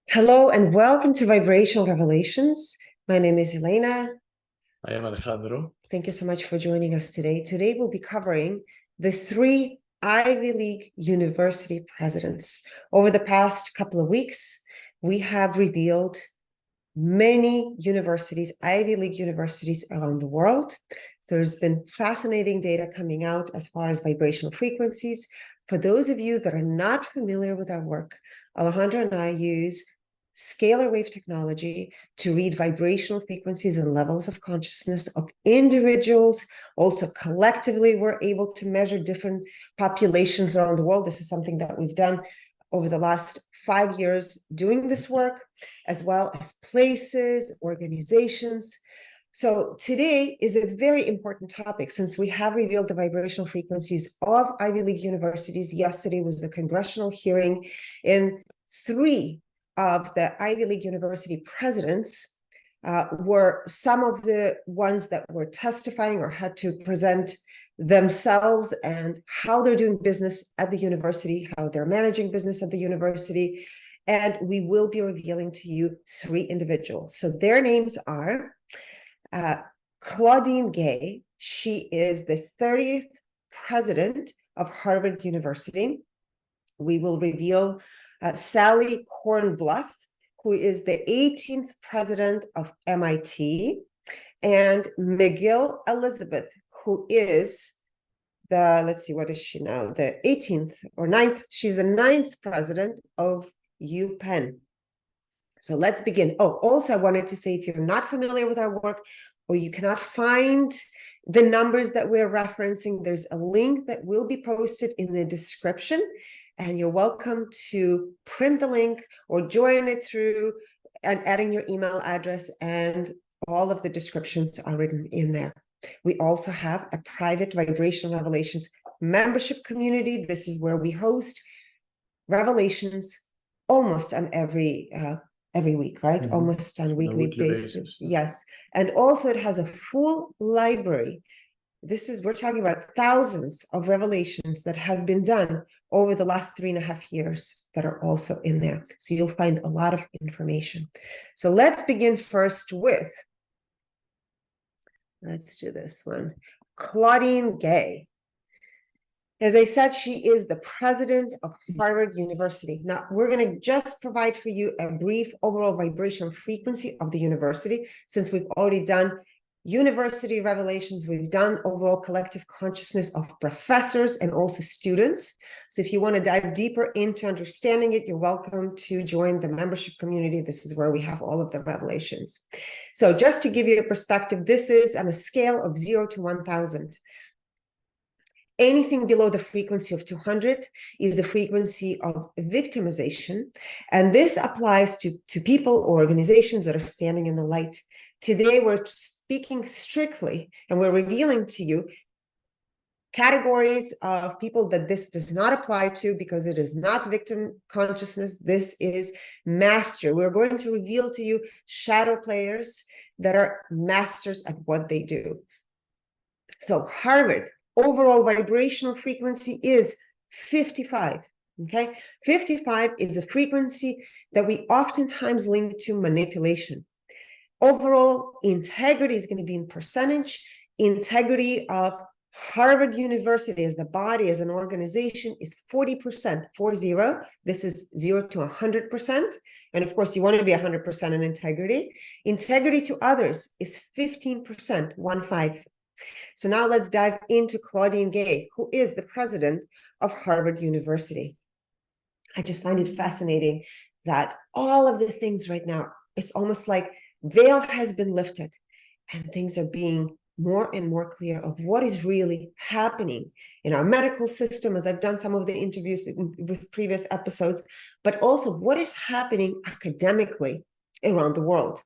Hello and welcome to Vibrational Revelations. My name is Elena. I am Alejandro. Thank you so much for joining us today. Today we'll be covering the three Ivy League university presidents. Over the past couple of weeks, we have revealed many universities, Ivy League universities around the world. There's been fascinating data coming out as far as vibrational frequencies. For those of you that are not familiar with our work, Alejandro and I use scalar wave technology to read vibrational frequencies and levels of consciousness of individuals. Also, collectively, we're able to measure different populations around the world. This is something that we've done over the last 5 years doing this work, as well as places, organizations. So today is a very important topic since we have revealed the vibrational frequencies of Ivy League universities. Yesterday was a congressional hearing in three of the Ivy League university presidents were some of the ones that were testifying or had to present themselves and how they're doing business at the university, how they're managing business at the university. And we will be revealing to you three individuals. So their names are Claudine Gay. She is the 30th president of Harvard University. We will reveal Sally Kornbluth, who is the 18th president of MIT, and Magill Elizabeth, who is the, let's see, what is she now? The 18th or 9th, she's the 9th president of UPenn. So let's begin. Oh, also, I wanted to say, if you're not familiar with our work or you cannot find the numbers that we're referencing, there's a link that will be posted in the description, and you're welcome to print the link or join it through and adding your email address, and all of the descriptions are written in there. We also have a private Vibrational Revelations membership community. This is where we host revelations almost on every week, right? Mhm. Almost on a weekly basis. Basis. Yes. And also it has a full library. We're talking about thousands of revelations that have been done over the last 3.5 years that are also in there. So you'll find a lot of information. So let's begin first with, let's do this one, Claudine Gay. As I said, she is the president of Harvard University. Now, we're going to just provide for you a brief overall vibrational frequency of the university, since we've already done university revelations. We've done overall collective consciousness of professors and also students. So if you want to dive deeper into understanding it, you're welcome to join the membership community. This is where we have all of the revelations. So just to give you a perspective, this is on a scale of 0 to 1,000. Anything below the frequency of 200 is the frequency of victimization. And this applies to people or organizations that are standing in the light. Today, we're speaking strictly, and we're revealing to you categories of people that this does not apply to, because it is not victim consciousness. This is master. We're going to reveal to you shadow players that are masters at what they do. So Harvard overall vibrational frequency is 55. Okay, 55 is a frequency that we oftentimes link to manipulation. Overall integrity is going to be in percentage. Integrity of Harvard University as the body, as an organization, is 40%, 40. This is 0 to 100%. And of course, you want to be 100% in integrity. Integrity to others is 15%, 15. So now let's dive into Claudine Gay, who is the president of Harvard University. I just find it fascinating that all of the things right now, it's almost like veil has been lifted and things are being more and more clear of what is really happening in our medical system, as I've done some of the interviews with previous episodes, but also what is happening academically around the world.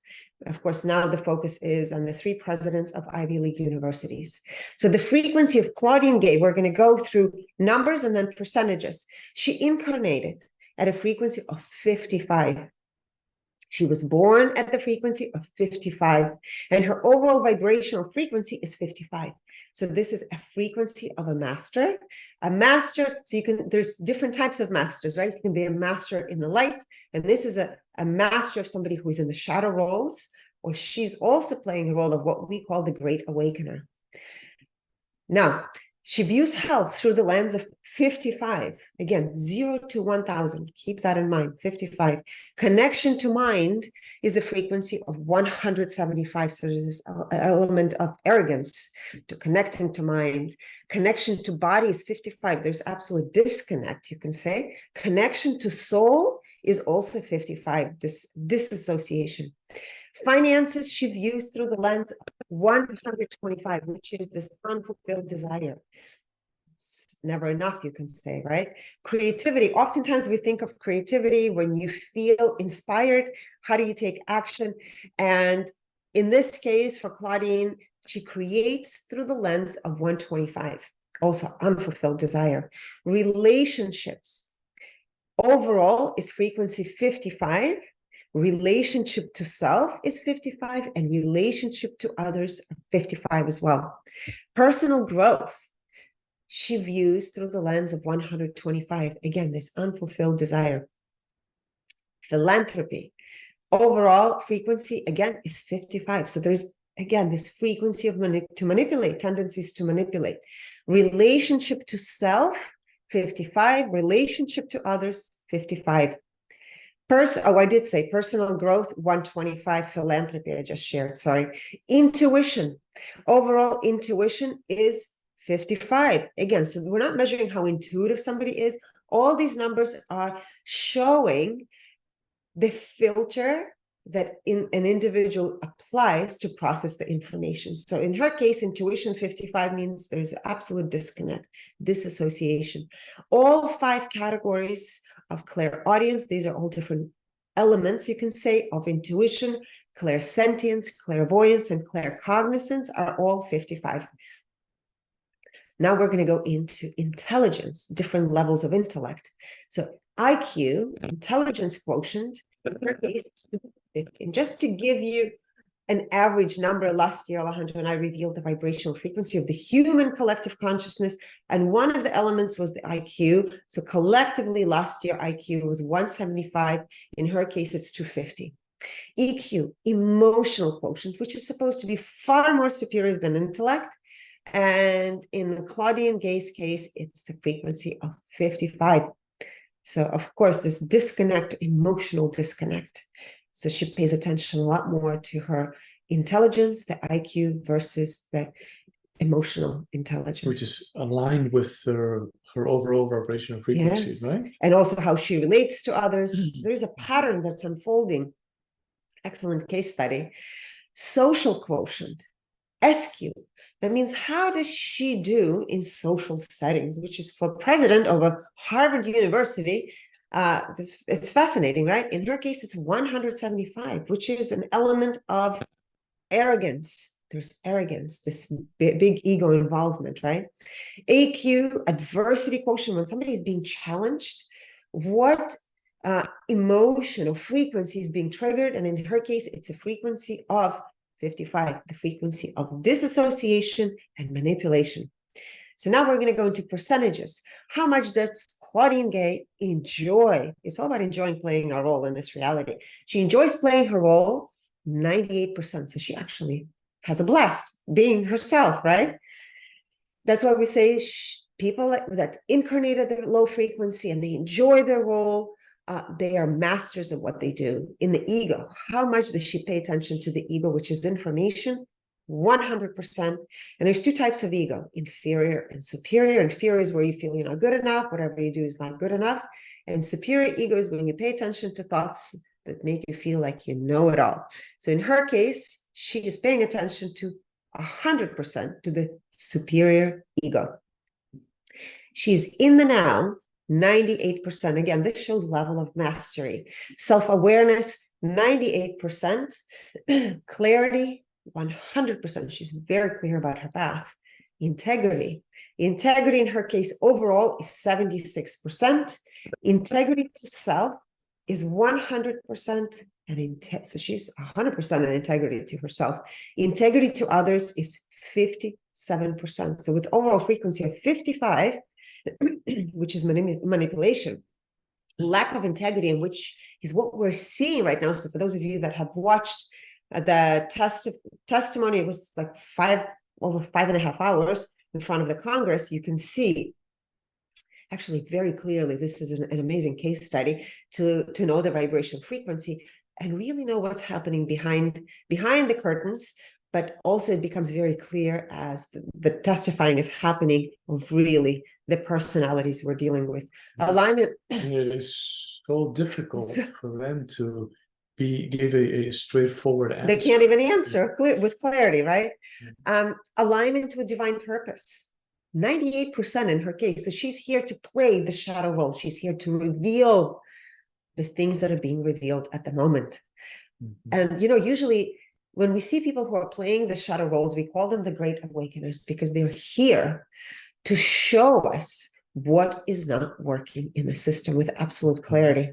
Of course, now the focus is on the three presidents of Ivy League universities. So the frequency of Claudine Gay, we're going to go through numbers and then percentages. She incarnated at a frequency of 55. She was born at the frequency of 55, and her overall vibrational frequency is 55. So this is a frequency of a master. A master, so there's different types of masters, right? You can be a master in the light, and this is a master of somebody who is in the shadow roles, or she's also playing a role of what we call the Great Awakener. Now, she views health through the lens of 55. Again, 0 to 1,000. Keep that in mind, 55. Connection to mind is a frequency of 175. So there's this element of arrogance to connecting to mind. Connection to body is 55. There's absolute disconnect, you can say. Connection to soul is also 55, this disassociation. Finances she views through the lens of 125, which is this unfulfilled desire. It's never enough, you can say, right? Creativity. Oftentimes we think of creativity when you feel inspired. How do you take action? And in this case, for Claudine, she creates through the lens of 125, also unfulfilled desire. Relationships. Overall is frequency 55. Relationship to self is 55, and relationship to others 55 as well. Personal growth, she views through the lens of 125. Again, this unfulfilled desire. Philanthropy, overall frequency, again, is 55. So there's, again, this frequency of to manipulate, tendencies to manipulate. Relationship to self, 55. Relationship to others, 55. I did say personal growth, 125. Philanthropy, I just shared, sorry. Intuition. Overall intuition is 55. Again, so we're not measuring how intuitive somebody is. All these numbers are showing the filter that an individual applies to process the information. So in her case, intuition 55 means there's absolute disconnect, disassociation. All 5 categories of clairaudience, these are all different elements, you can say, of intuition. Clairsentience, clairvoyance, and claircognizance are all 55. Now we're going to go into intelligence, different levels of intellect. So IQ, intelligence quotient, in her case, is 50. And just to give you an average number, last year, Alejandro and I revealed the vibrational frequency of the human collective consciousness, and one of the elements was the IQ. So collectively, last year, IQ was 175. In her case, it's 250. EQ, emotional quotient, which is supposed to be far more superior than intellect. And in the Claudine Gay's case, it's the frequency of 55. So, of course, this disconnect, emotional disconnect. So she pays attention a lot more to her intelligence, the IQ, versus the emotional intelligence. Which is aligned with her overall vibrational frequency, yes. Right? And also how she relates to others. So there's a pattern that's unfolding. Excellent case study. Social quotient, SQ. That means how does she do in social settings, which is for president of a Harvard University. It's fascinating, right? In her case, it's 175, which is an element of arrogance. There's arrogance, this big ego involvement, right? AQ, adversity quotient, when somebody is being challenged, what emotion or frequency is being triggered? And in her case, it's a frequency of 55, the frequency of disassociation and manipulation. So now we're going to go into percentages. How much does Claudine Gay enjoy? It's all about enjoying playing a role in this reality. She enjoys playing her role 98%. So she actually has a blast being herself, right? That's why we say people that incarnated their low frequency and they enjoy their role, they are masters of what they do. In the ego, how much does she pay attention to the ego, which is information? 100%. And there's 2 types of ego, inferior and superior. Inferior is where you feel you're not good enough, whatever you do is not good enough. And superior ego is when you pay attention to thoughts that make you feel like you know it all. So in her case, she is paying attention to 100% to the superior ego. She's in the now, 98%. Again, this shows level of mastery. Self-awareness, 98%. Clarity, 100%. She's very clear about her path. Integrity. Integrity in her case overall is 76%. Integrity to self is 100%. and so she's 100% in integrity to herself. Integrity to others is 57%. So with overall frequency of 55, which is manipulation, lack of integrity, in which is what we're seeing right now. So for those of you that have watched the testimony, it was like over 5.5 hours in front of the Congress, you can see actually very clearly, this is an amazing case study to know the vibrational frequency and really know what's happening behind the curtains. But also it becomes very clear as the testifying is happening of really the personalities we're dealing with. Alignment. It is so difficult for them to give a straightforward answer. They can't even answer with clarity, right? Alignment with divine purpose. 98% in her case. So she's here to play the shadow role. She's here to reveal the things that are being revealed at the moment. And, usually when we see people who are playing the shadow roles, we call them the great awakeners because they're here to show us what is not working in the system with absolute clarity.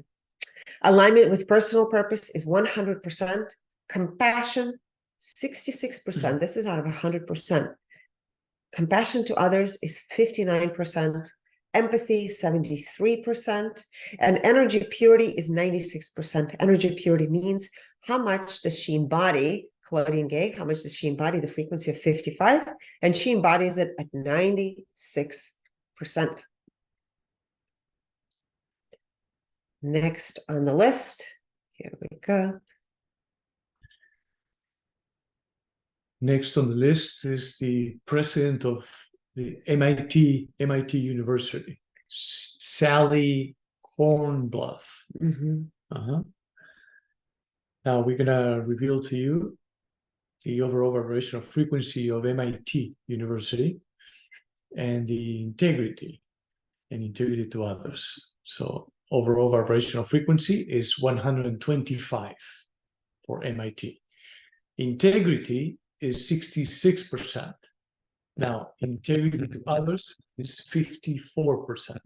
Alignment with personal purpose is 100%. Compassion, 66%. This is out of 100%. Compassion to others is 59%. Empathy, 73%. And energy purity is 96%. Energy purity means how much does she embody, Claudine Gay, how much does she embody the frequency of 55? And she embodies it at 96%. Next on the list, here we go. Next on the list is the president of the MIT University, Sally Kornbluth. Now we're gonna reveal to you the overall vibrational frequency of MIT University and the integrity to others. So overall vibrational frequency is 125 for MIT. Integrity is 66%. Now, integrity to others is 54%.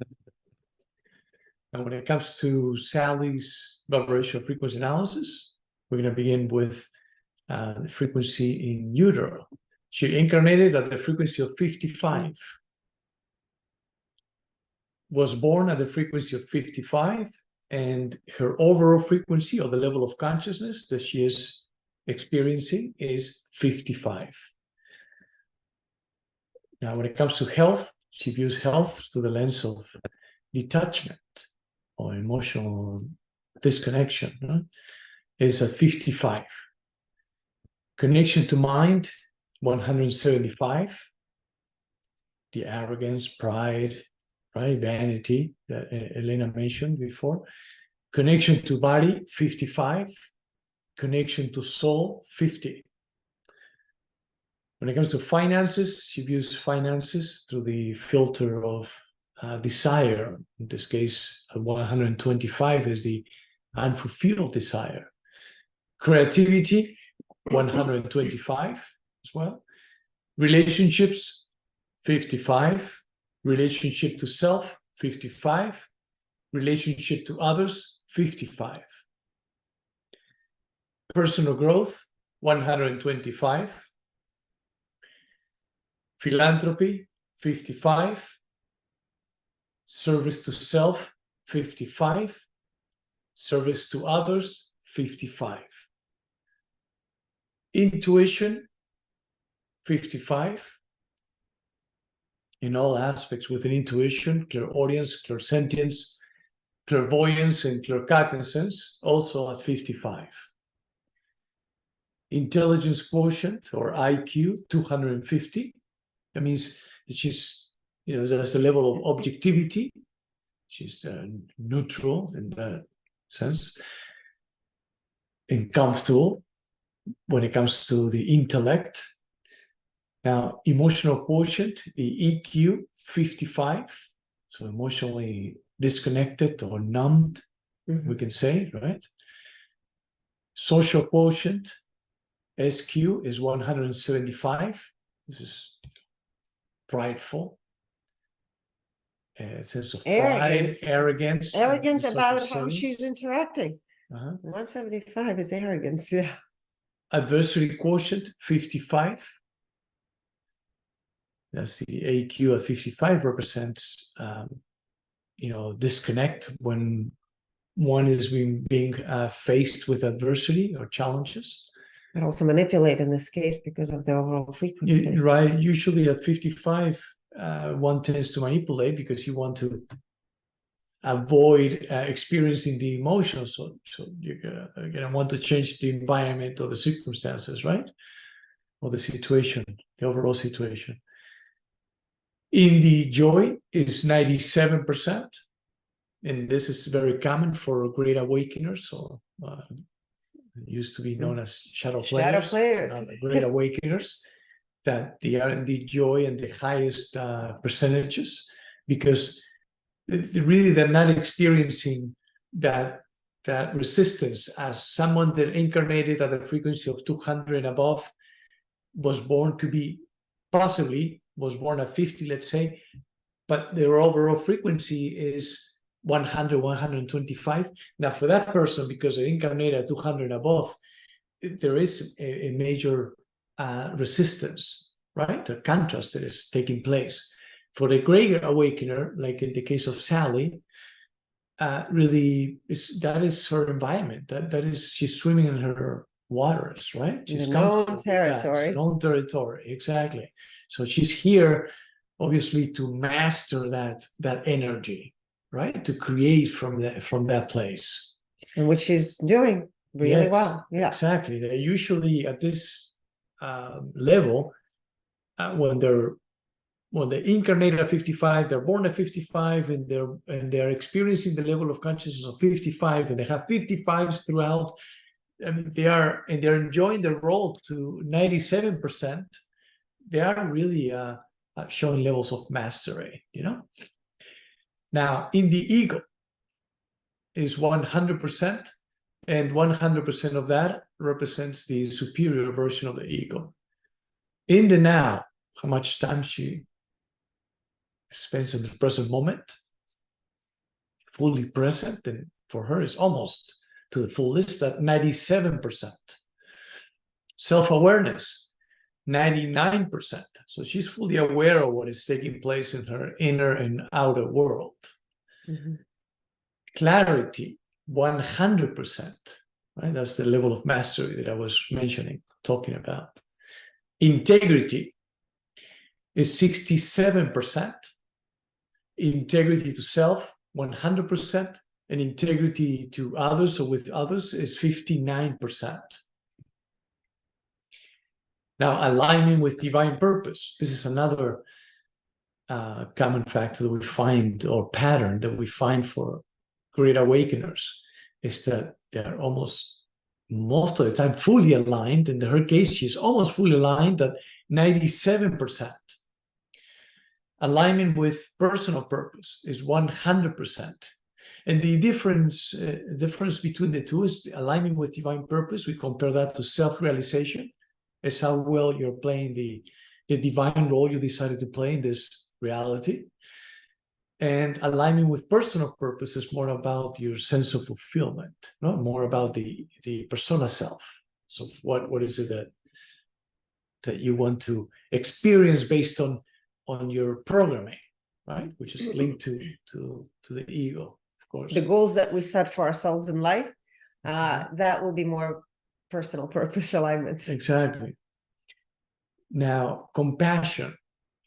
And when it comes to Sally's vibrational frequency analysis, we're going to begin with the frequency in utero. She incarnated at the frequency of 55, was born at the frequency of 55, and her overall frequency or the level of consciousness that she is experiencing is 55. Now, when it comes to health, she views health through the lens of detachment or emotional disconnection, is at 55. Connection to mind, 175. The arrogance, pride, right, vanity that Elena mentioned before. Connection to body, 55. Connection to soul, 50. When it comes to finances, she views finances through the filter of desire. In this case, 125 is the unfulfilled desire. Creativity, 125 as well. Relationships, 55. Relationship to self, 55. Relationship to others, 55. Personal growth, 125. Philanthropy, 55. Service to self, 55. Service to others, 55. Intuition, 55. In all aspects within intuition, clairaudience, clairsentience, clairvoyance, and claircognizance, also at 55. Intelligence quotient, or IQ, 250. That means that she's, there's a level of objectivity. She's neutral in that sense, and comfortable when it comes to the intellect. Now, emotional quotient, the EQ, 55. So emotionally disconnected or numbed, we can say, right? Social quotient, SQ, is 175. This is prideful. A sense of pride, arrogance. Arrogant about how she's interacting. Uh-huh. 175 is arrogance. Yeah. Adversary quotient 55. That's the AQ at 55 represents, disconnect when one is being faced with adversity or challenges. But also manipulate in this case because of the overall frequency. Right. Usually at 55, one tends to manipulate because you want to avoid experiencing the emotions. So you're gonna want to change the environment or the circumstances, right? Or the situation, the overall situation. In the joy is 97%. And this is very common for great awakeners. So it used to be known as shadow players. Great awakeners, that they are in the joy and the highest percentages, because really they're not experiencing that resistance as someone that incarnated at a frequency of 200 and above, was born at 50, let's say, but their overall frequency is 100, 125. Now for that person, because they incarnated at 200 and above, there is a major resistance, right? A contrast that is taking place. For the great awakener, like in the case of Sally, really that is her environment. That is, she's swimming in her waters, right? She's known territory. Known territory, exactly. So she's here, obviously, to master that energy, right? To create from that place, and which she's doing really well. Yeah, exactly. They're usually at this level when they incarnate at 55, they're born at 55, and they're experiencing the level of consciousness of 55, and they have 55s throughout. I mean, they're enjoying their role to 97%. They are really showing levels of mastery, Now, in the ego is 100%, and 100% of that represents the superior version of the ego. In the now, how much time she spends in the present moment, fully present, and for her is almost to the fullest at 97%. Self-awareness, 99%. So she's fully aware of what is taking place in her inner and outer world. Mm-hmm. Clarity, 100%. Right? That's the level of mastery that I was talking about. Integrity is 67%. Integrity to self, 100%. And integrity to others or with others is 59%. Now, aligning with divine purpose. This is another common factor that we find, or pattern that we find for great awakeners, is that they're most of the time fully aligned. In her case, she's almost fully aligned at 97%. Alignment with personal purpose is 100%. And the difference between the two is alignment with divine purpose. We compare that to self-realization, as how well you're playing the divine role you decided to play in this reality. And alignment with personal purpose is more about your sense of fulfillment, more about the persona self. So what is it that you want to experience based on your programming, right? Which is linked to the ego, of course. The goals that we set for ourselves in life, that will be more personal purpose alignment. Exactly. Now, compassion.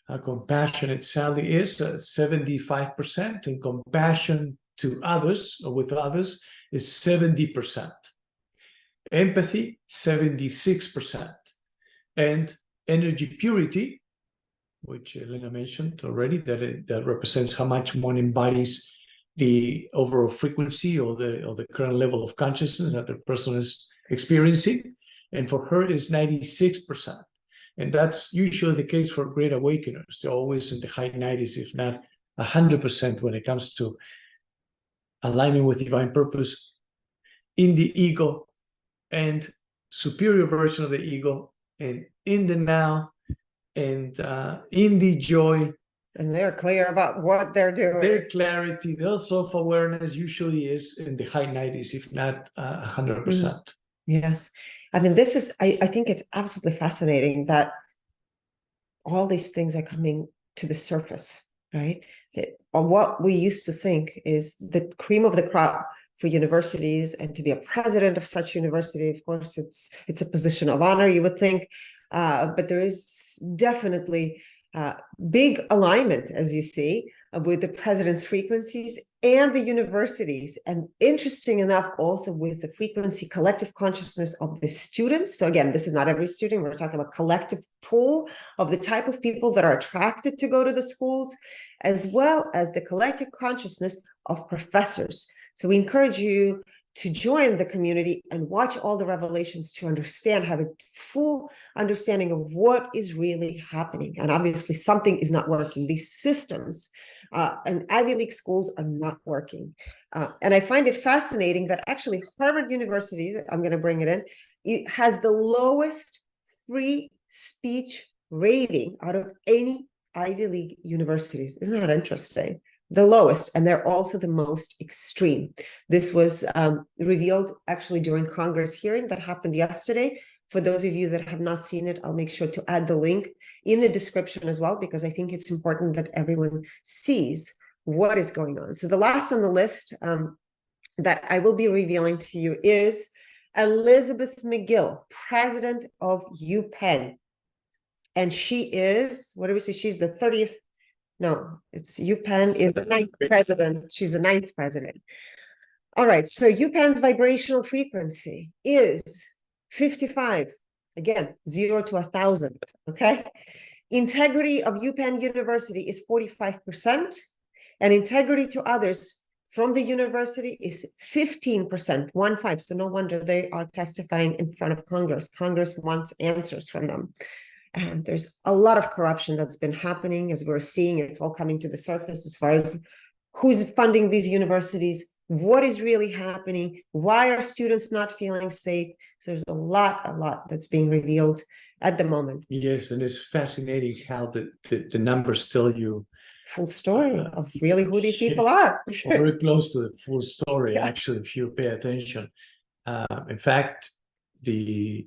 How compassionate Sally is 75%, and compassion to others or with others is 70%. Empathy, 76%. And energy purity, which Elena mentioned already, that represents how much one embodies the overall frequency or the current level of consciousness that the person is experiencing. And for her is 96%. And that's usually the case for great awakeners. They're always in the high 90s, if not 100%, when it comes to alignment with divine purpose in the ego and superior version of the ego, and in the now, and in the joy And they're clear about what they're doing. Their clarity, their self-awareness usually is in the high 90s, if not 100%. Yes. I mean, this is, I think it's absolutely fascinating that all these things are coming to the surface, right? What we used to think is the cream of the crop for universities, and to be a president of such university, of course, it's a position of honor, you would think, but there is definitely big alignment, as you see, with the president's frequencies and the universities, and interesting enough, also with the frequency collective consciousness of the students. So again, this is not every student, we're talking about collective pool of the type of people that are attracted to go to the schools, as well as the collective consciousness of professors. So we encourage you to join the community and watch all the revelations to understand, have a full understanding of what is really happening. And obviously something is not working. These systems and Ivy League schools are not working. And I find it fascinating that actually Harvard University, I'm going to bring it in, it has the lowest free speech rating out of any Ivy League universities. Isn't that interesting? The lowest, and they're also the most extreme. This was revealed actually during Congress hearing that happened yesterday. For those of you that have not seen it, I'll make sure to add the link in the description as well, because I think it's important that everyone sees what is going on. So the last on the list that I will be revealing to you is Elizabeth Magill, president of UPenn. And she is, what do we say? She's the 30th. No, it's UPenn is the 9th president. She's the 9th president. All right, so UPenn's vibrational frequency is 55. Again, 0 to 1,000, okay? Integrity of UPenn University is 45%, and integrity to others from the university is 15%, 1-5. So no wonder they are testifying in front of Congress. Congress wants answers from them. And there's a lot of corruption that's been happening, as we're seeing. It's all coming to the surface as far as who's funding these universities, what is really happening, why are students not feeling safe. So there's a lot that's being revealed at the moment. Yes, and it's fascinating how the numbers tell you full story of really who these people are. Very close to the full story, Yeah. actually, if you pay attention. In fact, the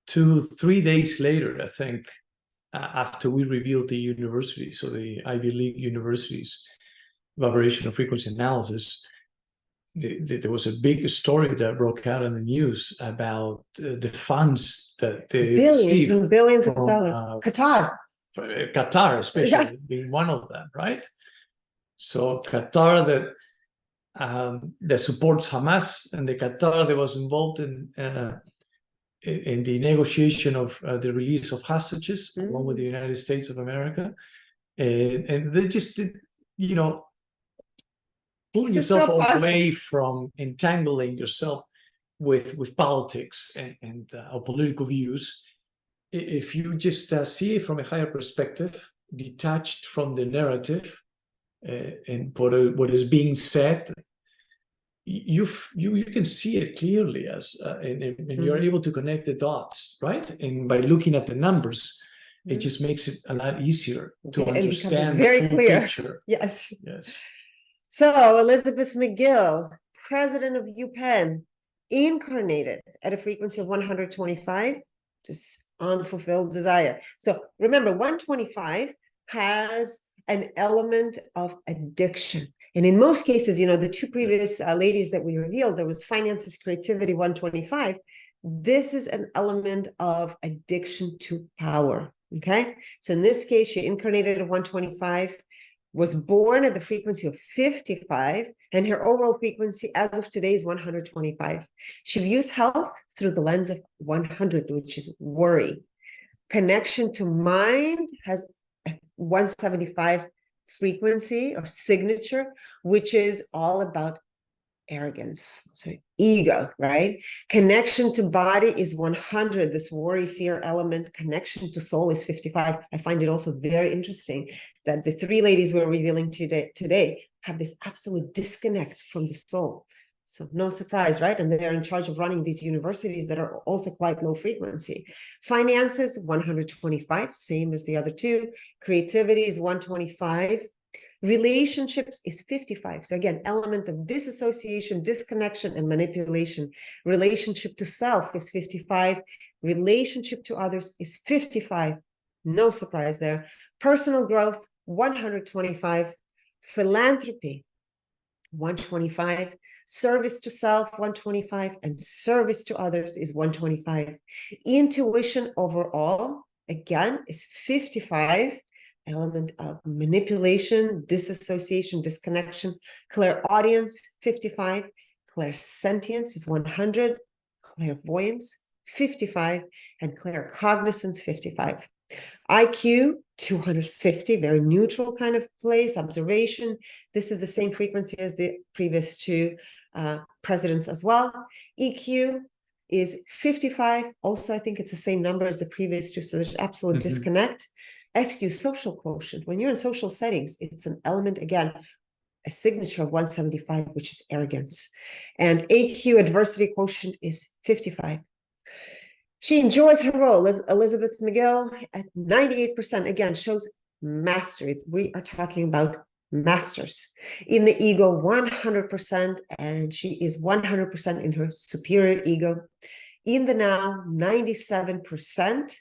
2-3 days later, I think, after we revealed the university, so the Ivy League universities, vibrational frequency analysis, there was a big story that broke out in the news about the funds that they Billions received and billions of from, dollars. Qatar, especially, being one of them, right? So Qatar that supports Hamas, and the Qatar that was involved in the negotiation of the release of hostages along with the United States of America, and they just did, pull yourself away from entangling yourself with politics and political views. If you just see it from a higher perspective, detached from the narrative and what is being said, you can see it clearly and you're able to connect the dots, right? And by looking at the numbers, it just makes it a lot easier to understand very the full clear picture. Yes. Yes. So Elizabeth Magill, president of UPenn, incarnated at a frequency of 125, just unfulfilled desire. So remember, 125 has an element of addiction. And in most cases, the two previous ladies that we revealed, there was finances, creativity, 125. This is an element of addiction to power, okay? So in this case, she incarnated at 125, was born at the frequency of 55, and her overall frequency as of today is 125. She views health through the lens of 100, which is worry. Connection to mind has a 175 frequency or signature, which is all about arrogance, so ego, right? Connection to body is 100, this worry, fear element. Connection to soul is 55. I find it also very interesting that the three ladies we're revealing today have this absolute disconnect from the soul. So no surprise, right? And they're in charge of running these universities that are also quite low frequency. Finances, 125, same as the other two. Creativity is 125. Relationships is 55. So again, element of disassociation, disconnection, and manipulation. Relationship to self is 55. Relationship to others is 55. No surprise there. Personal growth, 125. Philanthropy, 125. Service to self, 125. And service to others is 125. Intuition overall, again, is 55. Element of manipulation, disassociation, disconnection. Clairaudience, 55. Clairsentience is 100. Clairvoyance, 55. And claircognizance, 55. IQ, 250, very neutral kind of place. Observation, this is the same frequency as the previous two presidents as well. EQ is 55. Also, I think it's the same number as the previous two, so there's absolute disconnect. SQ, social quotient. When you're in social settings, it's an element, again, a signature of 175, which is arrogance. And AQ, adversity quotient, is 55. She enjoys her role as Elizabeth Magill at 98%. Again, shows mastery. We are talking about masters. In the ego, 100%, and she is 100% in her superior ego. In the now, 97%.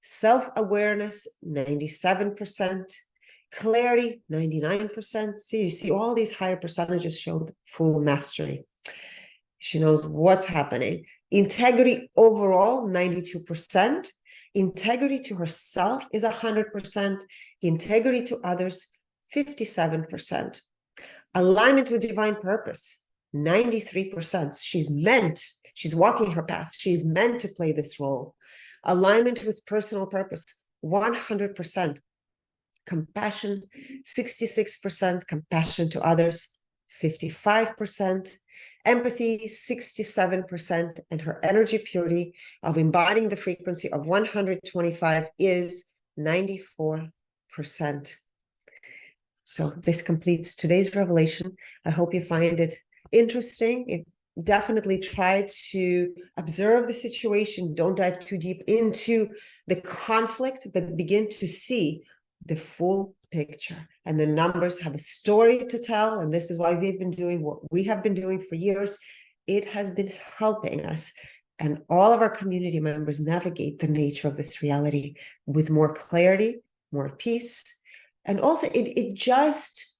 Self-awareness, 97%. Clarity, 99%. See, you see all these higher percentages show full mastery. She knows what's happening. Integrity overall, 92%. Integrity to herself is 100%. Integrity to others, 57%. Alignment with divine purpose, 93%. She's walking her path. She's meant to play this role. Alignment with personal purpose, 100%. Compassion, 66%. Compassion to others, 55%. Empathy, 67%. And her energy purity of embodying the frequency of 125 is 94%. So this completes today's revelation. I hope you find it interesting. Definitely try to observe the situation. Don't dive too deep into the conflict, but begin to see the full picture. And the numbers have a story to tell. And this is why we've been doing what we have been doing for years. It has been helping us and all of our community members navigate the nature of this reality with more clarity, more peace. And also it just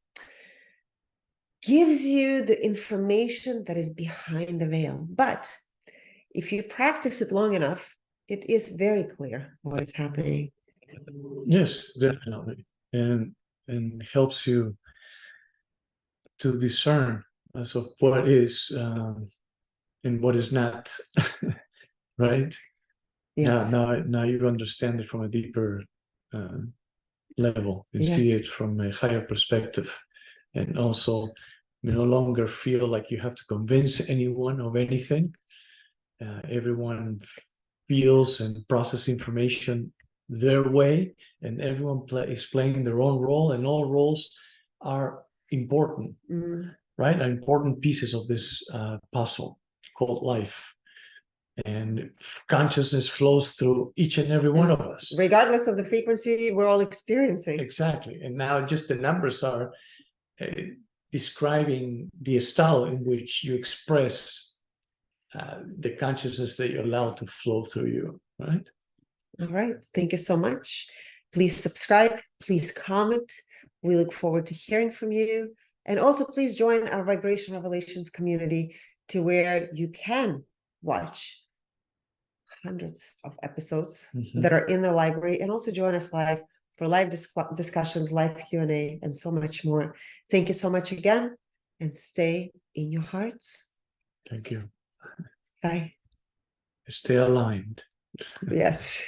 gives you the information that is behind the veil. But if you practice it long enough, it is very clear what is happening. Yes, definitely. And helps you to discern as of what is and what is not. Right? Yes. Now you understand it from a deeper level. You see it from a higher perspective. And also, you no longer feel like you have to convince anyone of anything. Everyone feels and processes information their way, and everyone is playing their own role, and all roles are important, right? Are important pieces of this puzzle called life. And consciousness flows through each and every one of us. Regardless of the frequency we're all experiencing. Exactly. And now just the numbers are describing the style in which you express the consciousness that you allow to flow through you, right? All right. Thank you so much. Please subscribe. Please comment. We look forward to hearing from you. And also, please join our Vibrational Revelations community to where you can watch hundreds of episodes that are in the library, and also join us live for live discussions, live Q&A, and so much more. Thank you so much again, and stay in your hearts. Thank you. Bye. Stay aligned. Yes.